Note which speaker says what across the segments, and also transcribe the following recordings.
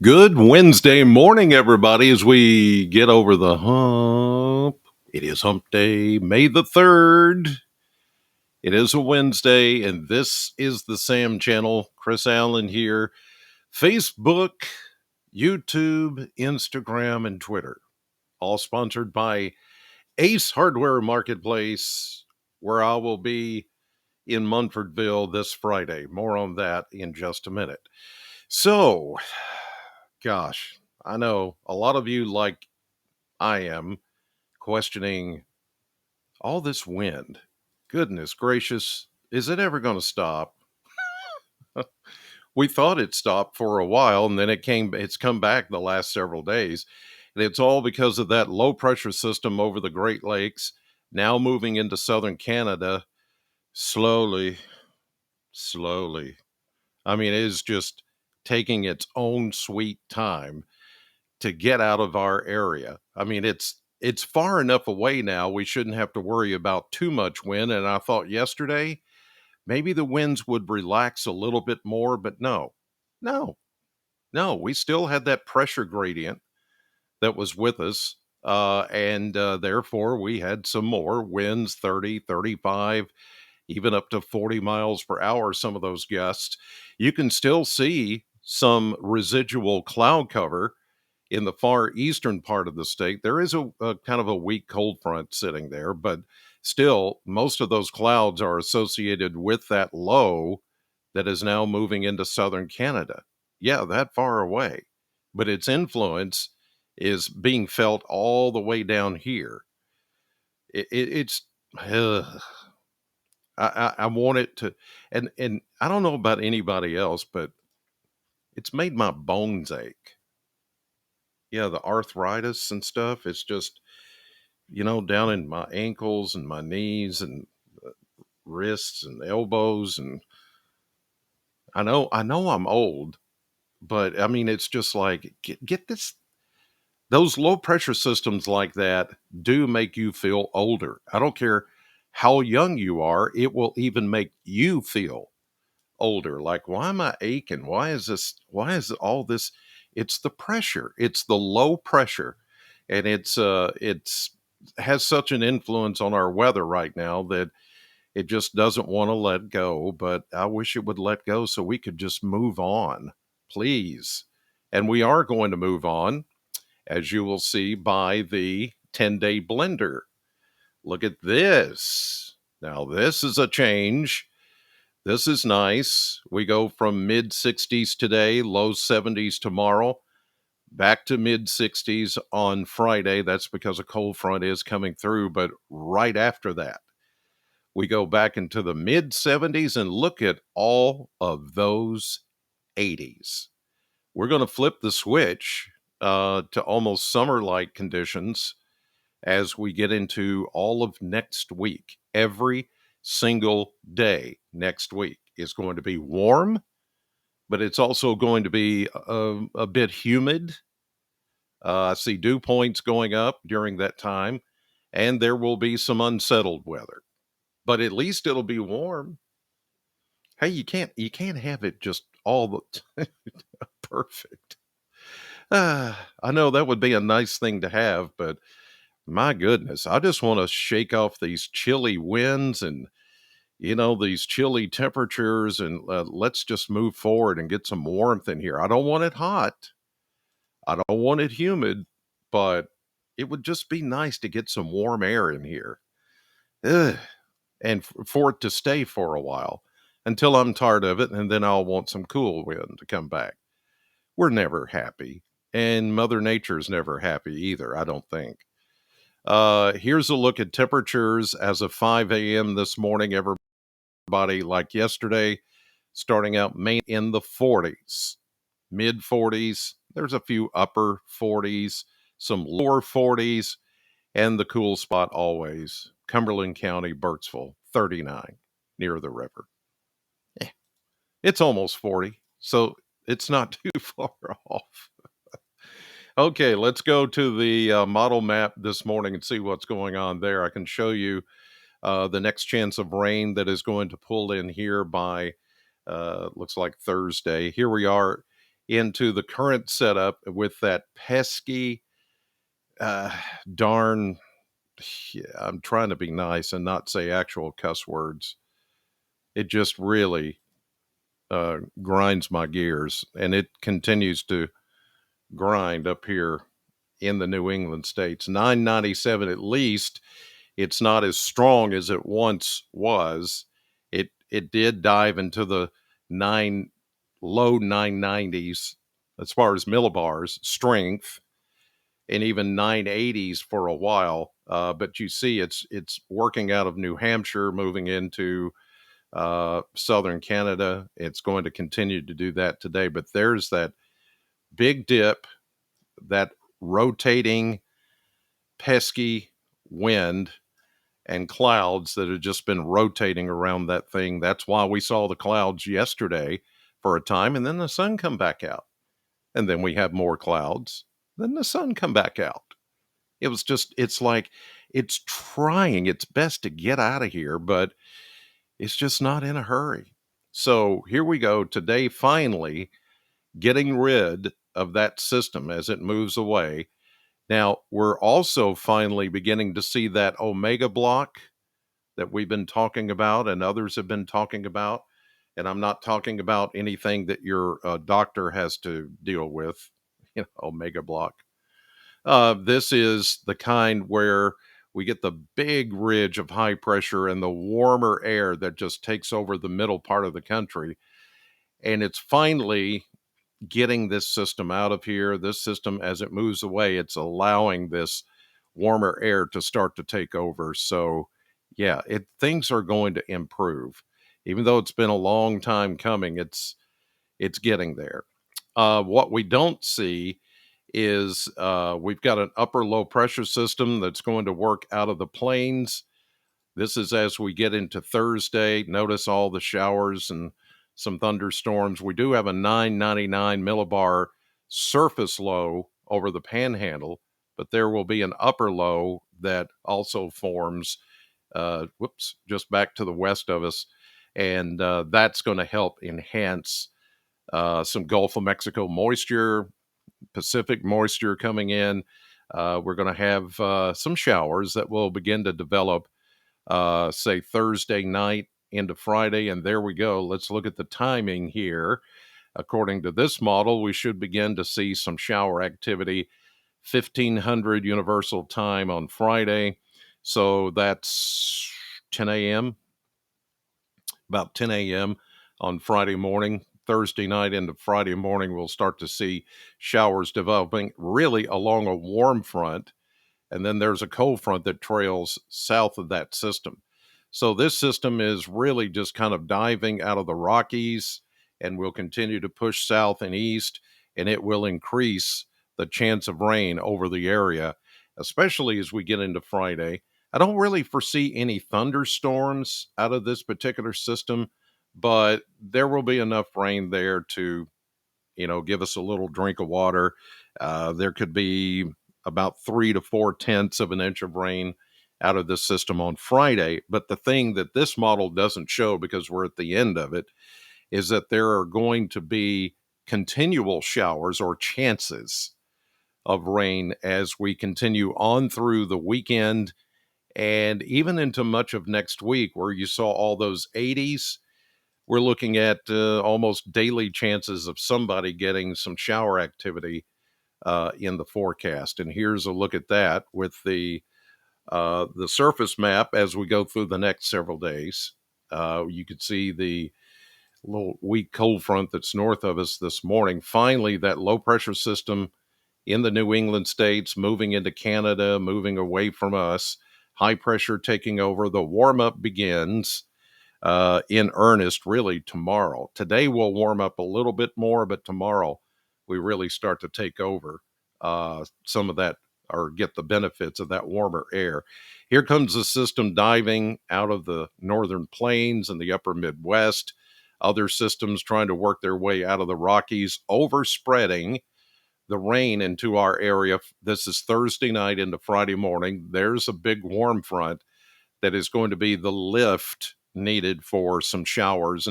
Speaker 1: Good Wednesday morning, everybody, as we get over the hump. It is hump day, May the 3rd. It is a Wednesday, and this is the Sam channel. Chris Allen here. Facebook, YouTube, Instagram, and Twitter. All sponsored by Ace Hardware Marketplace, where I will be in Munfordville this Friday. More on that in just a minute. So, gosh, I know a lot of you, like I am, questioning all this wind. Goodness gracious, is it ever going to stop? We thought it stopped for a while, and then it's come back the last several days. And it's all because of that low pressure system over the Great Lakes, now moving into southern Canada slowly, slowly. I mean, it is just taking its own sweet time to get out of our area. I mean, it's far enough away now. We shouldn't have to worry about too much wind. And I thought yesterday maybe the winds would relax a little bit more, but no, no. We still had that pressure gradient that was with us. And therefore, we had some more winds 30, 35, even up to 40 miles per hour, some of those gusts. You can still see some residual cloud cover in the far eastern part of the state. There is a kind of a weak cold front sitting there, but still, most of those clouds are associated with that low that is now moving into southern Canada. Yeah, that far away, but its influence is being felt all the way down here. It's I want it to, and I don't know about anybody else, but it's made my bones ache. Yeah, the arthritis and stuff. It's just, down in my ankles and my knees and wrists and elbows. And I know I'm old, but I mean, it's just like, get this. Those low pressure systems like that do make you feel older. I don't care how young you are, it will even make you feel older. Like, why am I aching? Why is all this? It's the pressure. It's the low pressure. And it's has such an influence on our weather right now that it just doesn't want to let go. But I wish it would let go so we could just move on, please. And we are going to move on, as you will see by the 10-day blender. Look at this. Now, this is a change. This is nice. We go from mid 60s today, low 70s tomorrow, back to mid 60s on Friday. That's because a cold front is coming through. But right after that, we go back into the mid 70s, and look at all of those 80s. We're going to flip the switch to almost summer like conditions as we get into all of next week. Every single day next week is going to be warm, but it's also going to be a bit humid. I see dew points going up during that time, and there will be some unsettled weather. But at least it'll be warm. Hey, you can't have it just all the perfect. I know that would be a nice thing to have, but my goodness, I just want to shake off these chilly winds and these chilly temperatures, and let's just move forward and get some warmth in here. I don't want it hot. I don't want it humid, but it would just be nice to get some warm air in here. Ugh. And for it to stay for a while until I'm tired of it, and then I'll want some cool wind to come back. We're never happy, and Mother Nature's never happy either, I don't think. Here's a look at temperatures as of 5 a.m. this morning, everybody. Like yesterday, starting out May in the 40s, mid 40s. There's a few upper 40s, some lower 40s, and the cool spot always, Cumberland County, Burkesville, 39, near the river. Eh, It's almost 40, so it's not too far off. Okay, let's go to the model map this morning and see what's going on there. I can show you the next chance of rain that is going to pull in here by looks like Thursday. Here we are into the current setup with that pesky, uh, darn, yeah, I'm trying to be nice and not say actual cuss words. It just really grinds my gears, and it continues to grind up here in the New England states. 997 at least. It's not as strong as it once was. It did dive into the nine low 990s as far as millibars strength, and even 980s for a while. But you see, it's working out of New Hampshire, moving into southern Canada. It's going to continue to do that today. But there's that big dip, that rotating pesky wind and clouds that have just been rotating around that thing. That's why we saw the clouds yesterday for a time, and then the sun come back out. And then we have more clouds, then the sun come back out. It's like it's trying its best to get out of here, but it's just not in a hurry. So here we go today, finally getting rid of that system as it moves away. Now, we're also finally beginning to see that omega block that we've been talking about and others have been talking about. And I'm not talking about anything that your doctor has to deal with, omega block. This is the kind where we get the big ridge of high pressure and the warmer air that just takes over the middle part of the country. And it's finally getting this system out of here. This system, as it moves away, it's allowing this warmer air to start to take over. So, yeah, things are going to improve. Even though it's been a long time coming, it's getting there. What we don't see is we've got an upper low pressure system that's going to work out of the plains. This is as we get into Thursday. Notice all the showers and some thunderstorms. We do have a 999 millibar surface low over the panhandle, but there will be an upper low that also forms, just back to the west of us. And that's going to help enhance some Gulf of Mexico moisture, Pacific moisture coming in. We're going to have some showers that will begin to develop, say, Thursday night into Friday. And there we go. Let's look at the timing here. According to this model, we should begin to see some shower activity 1500 Universal Time on Friday. So that's 10 a.m., about 10 a.m. on Friday morning. Thursday night into Friday morning, we'll start to see showers developing really along a warm front. And then there's a cold front that trails south of that system. So this system is really just kind of diving out of the Rockies and will continue to push south and east, and it will increase the chance of rain over the area, especially as we get into Friday. I don't really foresee any thunderstorms out of this particular system, but there will be enough rain there to, give us a little drink of water. There could be about 3 to 4 tenths of an inch of rain out of this system on Friday. But the thing that this model doesn't show, because we're at the end of it, is that there are going to be continual showers or chances of rain as we continue on through the weekend and even into much of next week, where you saw all those 80s. We're looking at almost daily chances of somebody getting some shower activity in the forecast. And here's a look at that with the surface map as we go through the next several days. You could see the little weak cold front that's north of us this morning. Finally, that low pressure system in the New England states moving into Canada, moving away from us. High pressure taking over. The warm up begins in earnest really tomorrow. Today we'll warm up a little bit more, but tomorrow we really start to take over some of that, or get the benefits of that warmer air. Here comes the system diving out of the northern plains and the upper Midwest. Other systems trying to work their way out of the Rockies, overspreading the rain into our area. This is Thursday night into Friday morning. There's a big warm front that is going to be the lift needed for some showers.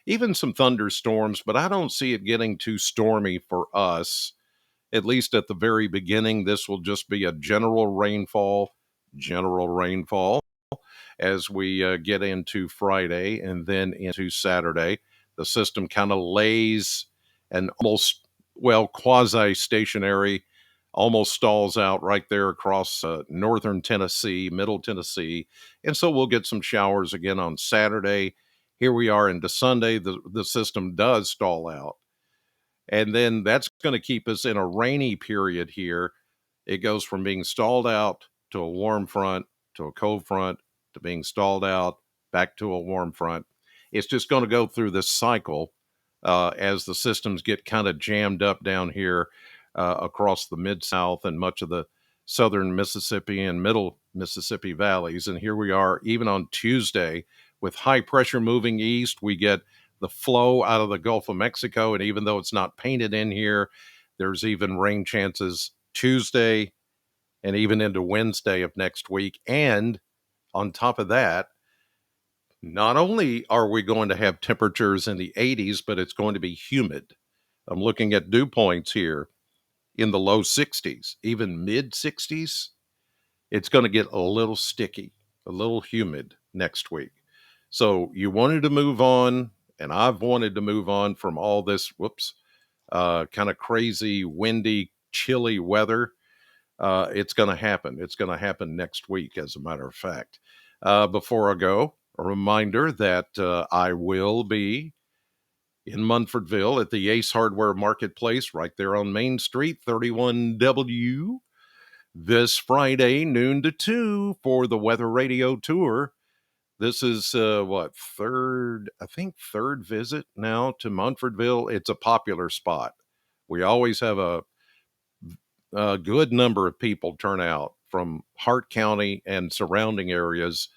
Speaker 1: even some thunderstorms, but I don't see it getting too stormy for us. At least at the very beginning, this will just be a general rainfall as we get into Friday and then into Saturday. The system kind of lays and almost, well, quasi stationary, almost stalls out right there across northern Tennessee, middle Tennessee. And so we'll get some showers again on Saturday. Here we are into Sunday. The system does stall out. And then that's going to keep us in a rainy period here. It goes from being stalled out to a warm front to a cold front to being stalled out back to a warm front. It's just going to go through this cycle as the systems get kind of jammed up down here across the mid South and much of the southern Mississippi and middle Mississippi valleys. And here we are, even on Tuesday, with high pressure moving east. We get the flow out of the Gulf of Mexico. And even though it's not painted in here, there's even rain chances Tuesday and even into Wednesday of next week. And on top of that, not only are we going to have temperatures in the 80s, but it's going to be humid. I'm looking at dew points here in the low 60s, even mid 60s. It's going to get a little sticky, a little humid next week. So you wanted to move on, and I've wanted to move on from all this, kind of crazy, windy, chilly weather. It's going to happen. It's going to happen next week, as a matter of fact. Before I go, a reminder that I will be in Munfordville at the Ace Hardware Marketplace right there on Main Street, 31W, this Friday, noon to 2 for the Weather Radio Tour. This is third visit now to Munfordville. It's a popular spot. We always have a good number of people turn out from Hart County and surrounding areas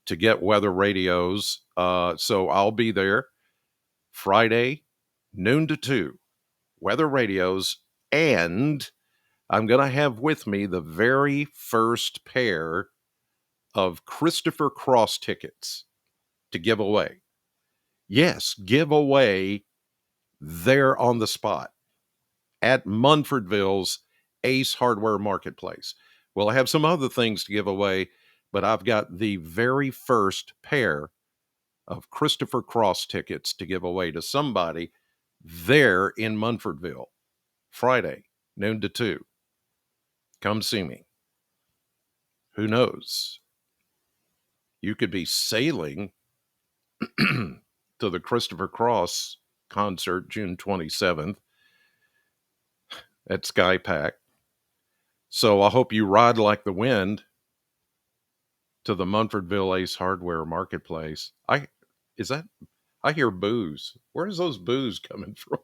Speaker 1: to get weather radios. So I'll be there Friday, noon to 2, weather radios. And I'm going to have with me the very first pair of Christopher Cross tickets to give away. Yes, give away there on the spot at Munfordville's Ace Hardware Marketplace. Well, I have some other things to give away, but I've got the very first pair of Christopher Cross tickets to give away to somebody there in Munfordville, Friday, noon to 2. Come see me. Who knows? You could be sailing to the Christopher Cross concert June 27th at Sky Pack. So I hope you ride like the wind to the Munfordville Ace Hardware Marketplace. I hear boos. Where's those boos coming from?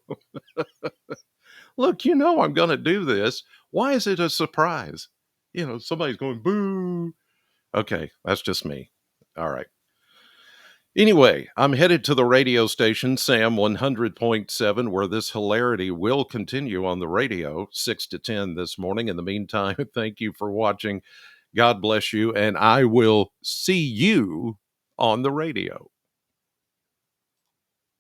Speaker 1: Look, I'm going to do this. Why is it a surprise? Somebody's going boo. Okay, that's just me. All right. Anyway, I'm headed to the radio station, Sam 100.7, where this hilarity will continue on the radio, 6 to 10 this morning. In the meantime, thank you for watching. God bless you, and I will see you on the radio.